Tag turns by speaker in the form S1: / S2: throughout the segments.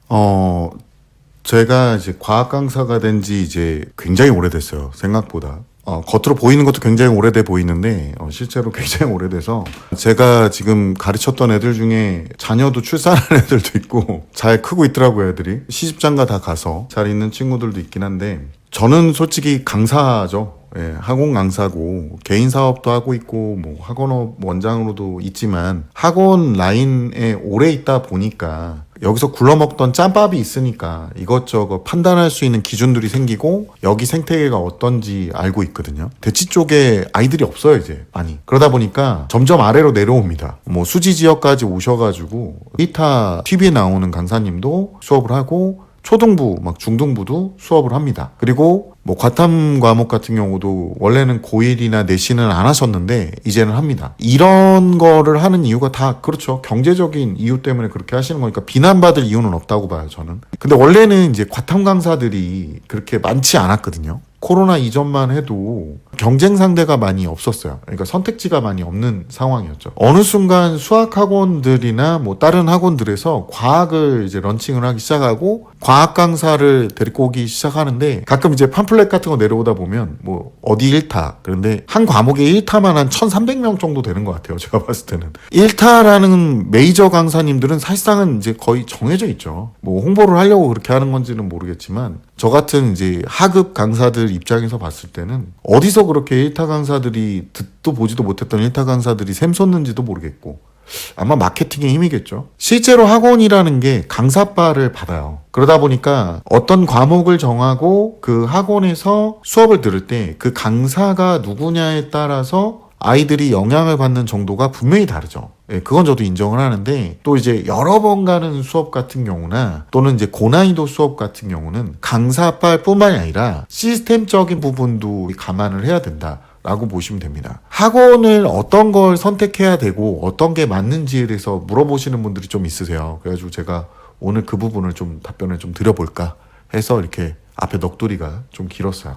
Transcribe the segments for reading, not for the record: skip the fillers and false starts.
S1: 어, 제가 이제 과학 강사가 된 지 이제 굉장히 오래됐어요. 생각보다. 겉으로 보이는 것도 굉장히 오래돼 보이는데, 실제로 굉장히 오래돼서, 제가 지금 가르쳤던 애들 중에 자녀도 출산한 애들도 있고, 잘 크고 있더라고요, 애들이. 시집장가 다 가서 잘 있는 친구들도 있긴 한데, 저는 솔직히 강사죠. 예, 학원 강사고 개인 사업도 하고 있고 뭐 학원업 원장으로도 있지만 학원 라인에 오래 있다 보니까 여기서 굴러먹던 짬밥이 있으니까 이것저것 판단할 수 있는 기준들이 생기고 여기 생태계가 어떤지 알고 있거든요. 대치 쪽에 아이들이 없어요 이제 많이. 그러다 보니까 점점 아래로 내려옵니다. 뭐 수지 지역까지 오셔가지고 이타 TV에 나오는 강사님도 수업을 하고 초등부, 막 중등부도 수업을 합니다. 그리고 뭐 과탐 과목 같은 경우도 원래는 고1이나 내신은 안 하셨는데 이제는 합니다. 이런 거를 하는 이유가 다 그렇죠. 경제적인 이유 때문에 그렇게 하시는 거니까 비난받을 이유는 없다고 봐요, 저는. 근데 원래는 이제 과탐 강사들이 그렇게 많지 않았거든요. 코로나 이전만 해도 경쟁 상대가 많이 없었어요. 그러니까 선택지가 많이 없는 상황이었죠. 어느 순간 수학 학원들이나 뭐 다른 학원들에서 과학을 이제 런칭을 하기 시작하고 과학 강사를 데리고 오기 시작하는데 가끔 이제 팜플렛 같은 거 내려오다 보면 뭐 어디 1타 그런데 한 과목에 1타만 한 1,300명 정도 되는 것 같아요. 제가 봤을 때는 1타라는 메이저 강사님들은 사실상은 이제 거의 정해져 있죠. 뭐 홍보를 하려고 그렇게 하는 건지는 모르겠지만 저 같은 이제 하급 강사들 입장에서 봤을 때는 어디서 그렇게 1타 강사들이 듣도 보지도 못했던 1타 강사들이 샘솟는지도 모르겠고 아마 마케팅의 힘이겠죠. 실제로 학원이라는 게 강사바를 받아요. 그러다 보니까 어떤 과목을 정하고 그 학원에서 수업을 들을 때 그 강사가 누구냐에 따라서 아이들이 영향을 받는 정도가 분명히 다르죠. 예, 그건 저도 인정을 하는데 또 이제 여러 번 가는 수업 같은 경우나 또는 이제 고난이도 수업 같은 경우는 강사빨뿐만이 아니라 시스템적인 부분도 감안을 해야 된다. 라고 보시면 됩니다. 학원을 어떤 걸 선택해야 되고 어떤 게 맞는지에 대해서 물어보시는 분들이 좀 있으세요. 그래가지고 제가 오늘 그 부분을 좀 답변을 좀 드려볼까 해서 이렇게 앞에 넋두리가 좀 길었어요.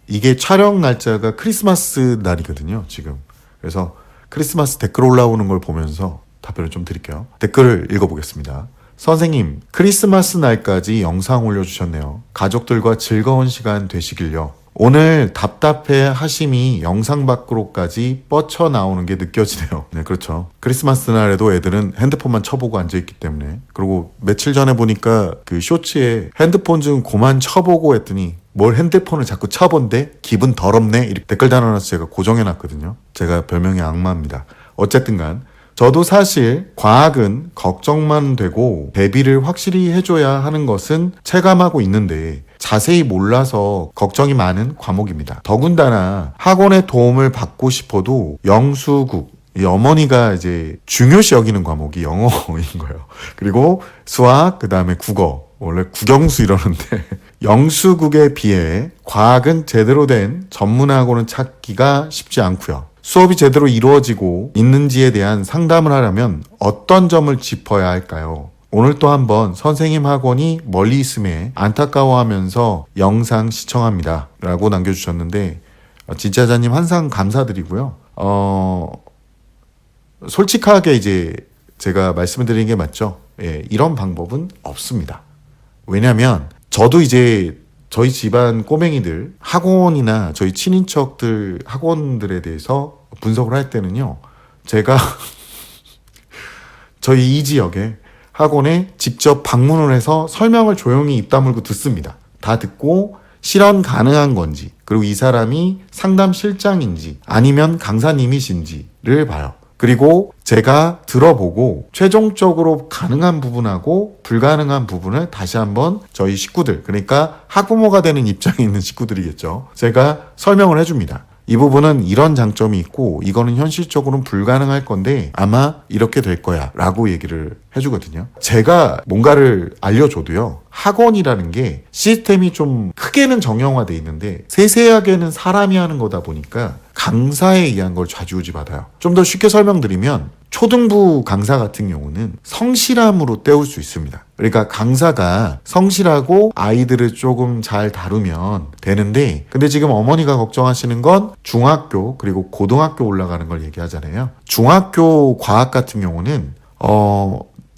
S1: 이게 촬영 날짜가 크리스마스 날이거든요, 지금. 그래서 크리스마스 댓글 올라오는 걸 보면서 답변을 좀 드릴게요. 댓글을 읽어보겠습니다. 선생님, 크리스마스 날까지 영상 올려주셨네요. 가족들과 즐거운 시간 되시길요. 오늘 답답해 하심이 영상 밖으로까지 뻗쳐 나오는 게 느껴지네요. 네, 그렇죠. 크리스마스 날에도 애들은 핸드폰만 쳐보고 앉아있기 때문에. 그리고 며칠 전에 보니까 그 쇼츠에 핸드폰 좀 그만 쳐보고 했더니 뭘 핸드폰을 자꾸 쳐본대? 기분 더럽네? 이렇게 댓글 달아놔서 제가 고정해놨거든요. 제가 별명이 악마입니다. 어쨌든 간 저도 사실 과학은 걱정만 되고 대비를 확실히 해줘야 하는 것은 체감하고 있는데 자세히 몰라서 걱정이 많은 과목입니다. 더군다나 학원의 도움을 받고 싶어도 영수국, 이 어머니가 이제 중요시 여기는 과목이 영어인 거예요. 그리고 수학, 그 다음에 국어. 원래 국영수 이러는데 영수국에 비해 과학은 제대로 된 전문학원을 찾기가 쉽지 않고요. 수업이 제대로 이루어지고 있는지에 대한 상담을 하려면 어떤 점을 짚어야 할까요? 오늘 또 한번 선생님 학원이 멀리 있음에 안타까워하면서 영상 시청합니다. 라고 남겨주셨는데 진짜자님 항상 감사드리고요. 솔직하게 이제 제가 말씀을 드리는 게 맞죠? 예, 이런 방법은 없습니다. 왜냐면 저도 이제 저희 집안 꼬맹이들 학원이나 저희 친인척들 학원들에 대해서 분석을 할 때는요. 제가 저희 이 지역에 학원에 직접 방문을 해서 설명을 조용히 입 다물고 듣습니다. 다 듣고 실현 가능한 건지 그리고 이 사람이 상담 실장인지 아니면 강사님이신지를 봐요. 그리고 제가 들어보고 최종적으로 가능한 부분하고 불가능한 부분을 다시 한번 저희 식구들, 그러니까 학부모가 되는 입장에 있는 식구들이겠죠. 제가 설명을 해줍니다. 이 부분은 이런 장점이 있고 이거는 현실적으로는 불가능할 건데 아마 이렇게 될 거야 라고 얘기를 해주거든요. 제가 뭔가를 알려줘도요. 학원이라는 게 시스템이 좀 크게는 정형화돼 있는데 세세하게는 사람이 하는 거다 보니까 강사에 의한 걸 좌지우지 받아요. 좀 더 쉽게 설명드리면 초등부 강사 같은 경우는 성실함으로 때울 수 있습니다. 그러니까 강사가 성실하고 아이들을 조금 잘 다루면 되는데 근데 지금 어머니가 걱정하시는 건 중학교 그리고 고등학교 올라가는 걸 얘기하잖아요. 중학교 과학 같은 경우는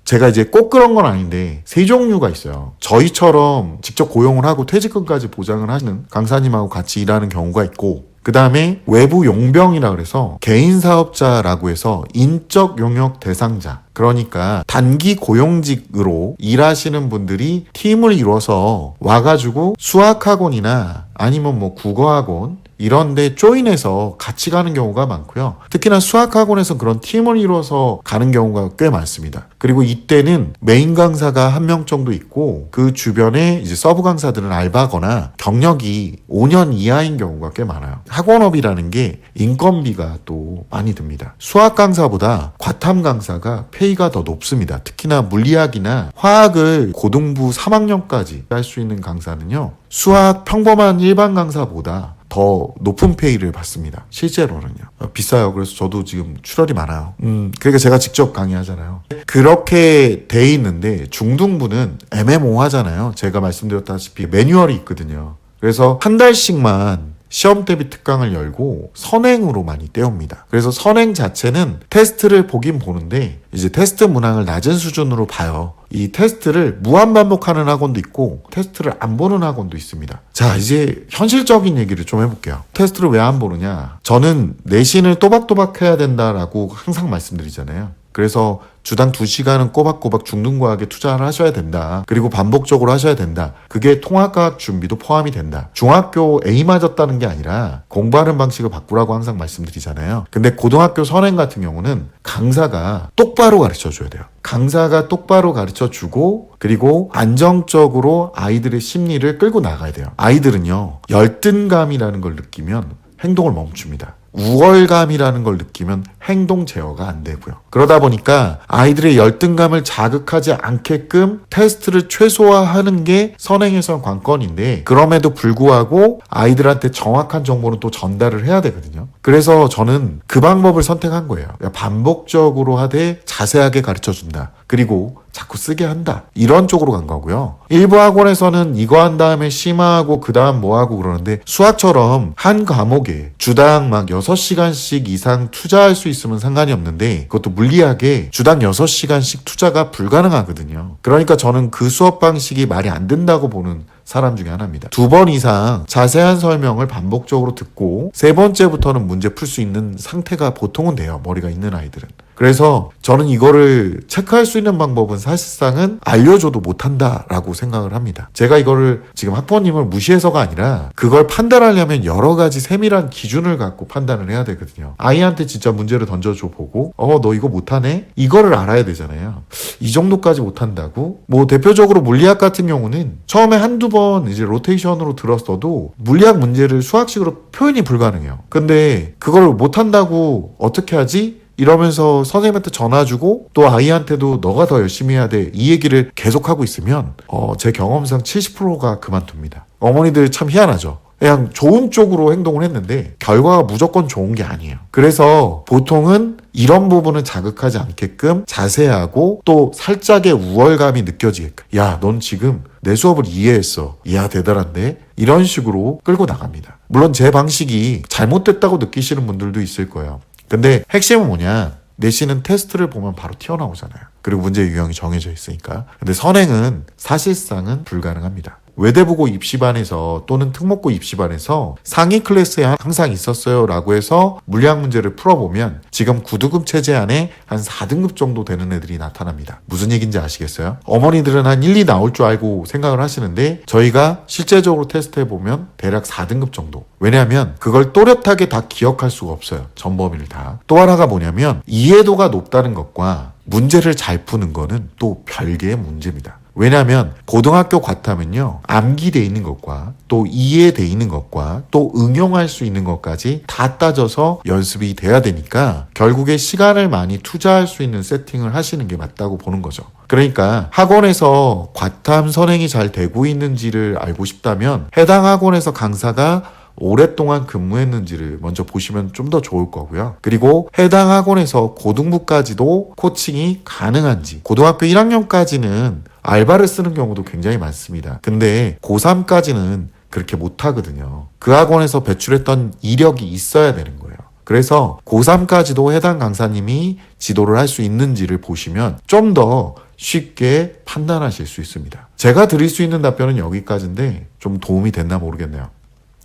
S1: 제가 이제 꼭 그런 건 아닌데 세 종류가 있어요. 저희처럼 직접 고용을 하고 퇴직금까지 보장을 하시는 강사님하고 같이 일하는 경우가 있고, 그 다음에 외부 용병이라 그래서 개인 사업자라고 해서 인적 용역 대상자, 그러니까 단기 고용직으로 일하시는 분들이 팀을 이뤄서 와가지고 수학학원이나 아니면 뭐 국어학원 이런 데 조인해서 같이 가는 경우가 많고요. 특히나 수학학원에서 그런 팀을 이뤄서 가는 경우가 꽤 많습니다. 그리고 이때는 메인 강사가 한 명 정도 있고 그 주변에 이제 서브 강사들은 알바거나 경력이 5년 이하인 경우가 꽤 많아요. 학원업이라는 게 인건비가 또 많이 듭니다. 수학 강사보다 과탐 강사가 페이가 더 높습니다. 특히나 물리학이나 화학을 고등부 3학년까지 할 수 있는 강사는요, 수학 평범한 일반 강사보다 더 높은 페이를 받습니다. 실제로는요. 비싸요. 그래서 저도 지금 출혈이 많아요. 그러니까 제가 직접 강의하잖아요. 그렇게 돼 있는데 중등부는 애매모호하잖아요. 제가 말씀드렸다시피 매뉴얼이 있거든요. 그래서 한 달씩만 시험 대비 특강을 열고 선행으로 많이 때웁니다. 그래서 선행 자체는 테스트를 보긴 보는데 이제 테스트 문항을 낮은 수준으로 봐요. 이 테스트를 무한 반복하는 학원도 있고 테스트를 안 보는 학원도 있습니다. 자, 이제 현실적인 얘기를 좀 해볼게요. 테스트를 왜 안 보느냐? 저는 내신을 또박또박 해야 된다라고 항상 말씀드리잖아요. 그래서 주당 2시간은 꼬박꼬박 중등과학에 투자를 하셔야 된다. 그리고 반복적으로 하셔야 된다. 그게 통합과학 준비도 포함이 된다. 중학교 A 맞았다는 게 아니라 공부하는 방식을 바꾸라고 항상 말씀드리잖아요. 근데 고등학교 선행 같은 경우는 강사가 똑바로 가르쳐줘야 돼요. 강사가 똑바로 가르쳐주고 그리고 안정적으로 아이들의 심리를 끌고 나가야 돼요. 아이들은요, 열등감이라는 걸 느끼면 행동을 멈춥니다. 우월감이라는 걸 느끼면 행동 제어가 안 되고요. 그러다 보니까 아이들의 열등감을 자극하지 않게끔 테스트를 최소화하는 게 선행에선 관건인데, 그럼에도 불구하고 아이들한테 정확한 정보는 또 전달을 해야 되거든요. 그래서 저는 그 방법을 선택한 거예요. 반복적으로 하되 자세하게 가르쳐준다. 그리고 자꾸 쓰게 한다. 이런 쪽으로 간 거고요. 일부 학원에서는 이거 한 다음에 심화하고 그 다음 뭐 하고 그러는데, 수학처럼 한 과목에 주당 막 6시간씩 이상 투자할 수 있으면 상관이 없는데 그것도 물리학에 주당 6시간씩 투자가 불가능하거든요. 그러니까 저는 그 수업 방식이 말이 안 된다고 보는 사람 중에 하나입니다. 2번 이상 자세한 설명을 반복적으로 듣고 3번째부터는 문제 풀 수 있는 상태가 보통은 돼요. 머리가 있는 아이들은. 그래서 저는 이거를 체크할 수 있는 방법은 사실상은 알려줘도 못한다라고 생각을 합니다. 제가 이거를 지금 학부모님을 무시해서가 아니라 그걸 판단하려면 여러 가지 세밀한 기준을 갖고 판단을 해야 되거든요. 아이한테 진짜 문제를 던져줘 보고 너 이거 못하네? 이거를 알아야 되잖아요. 이 정도까지 못한다고? 뭐 대표적으로 물리학 같은 경우는 처음에 한두 번 이제 로테이션으로 들었어도 물리학 문제를 수학식으로 표현이 불가능해요. 근데 그걸 못한다고 어떻게 하지? 이러면서 선생님한테 전화 주고 또 아이한테도 너가 더 열심히 해야 돼, 이 얘기를 계속하고 있으면 제 경험상 70%가 그만둡니다. 어머니들 참 희한하죠. 그냥 좋은 쪽으로 행동을 했는데 결과가 무조건 좋은 게 아니에요. 그래서 보통은 이런 부분을 자극하지 않게끔 자세하고 또 살짝의 우월감이 느껴지게끔, 야, 넌 지금 내 수업을 이해했어. 이야, 대단한데? 이런 식으로 끌고 나갑니다. 물론 제 방식이 잘못됐다고 느끼시는 분들도 있을 거예요. 근데 핵심은 뭐냐? 내신은 테스트를 보면 바로 튀어나오잖아요. 그리고 문제 유형이 정해져 있으니까. 근데 선행은 사실상은 불가능합니다. 외대부고 입시반에서 또는 특목고 입시반에서 상위 클래스에 항상 있었어요 라고 해서 물리학 문제를 풀어보면 지금 9등급 체제 안에 한 4등급 정도 되는 애들이 나타납니다. 무슨 얘기인지 아시겠어요? 어머니들은 한 1, 2 나올 줄 알고 생각을 하시는데 저희가 실제적으로 테스트해보면 대략 4등급 정도. 왜냐하면 그걸 또렷하게 다 기억할 수가 없어요. 전범위를 다. 또 하나가 뭐냐면 이해도가 높다는 것과 문제를 잘 푸는 거는 또 별개의 문제입니다. 왜냐하면 고등학교 과탐은요, 암기돼 있는 것과 또 이해돼 있는 것과 또 응용할 수 있는 것까지 다 따져서 연습이 돼야 되니까 결국에 시간을 많이 투자할 수 있는 세팅을 하시는 게 맞다고 보는 거죠. 그러니까 학원에서 과탐 선행이 잘 되고 있는지를 알고 싶다면 해당 학원에서 강사가 오랫동안 근무했는지를 먼저 보시면 좀 더 좋을 거고요. 그리고 해당 학원에서 고등부까지도 코칭이 가능한지, 고등학교 1학년까지는 알바를 쓰는 경우도 굉장히 많습니다. 근데 고3까지는 그렇게 못하거든요. 그 학원에서 배출했던 이력이 있어야 되는 거예요. 그래서 고3까지도 해당 강사님이 지도를 할 수 있는지를 보시면 좀 더 쉽게 판단하실 수 있습니다. 제가 드릴 수 있는 답변은 여기까지인데 좀 도움이 됐나 모르겠네요.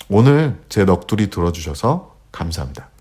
S1: 오늘 제 넋두리 들어주셔서 감사합니다.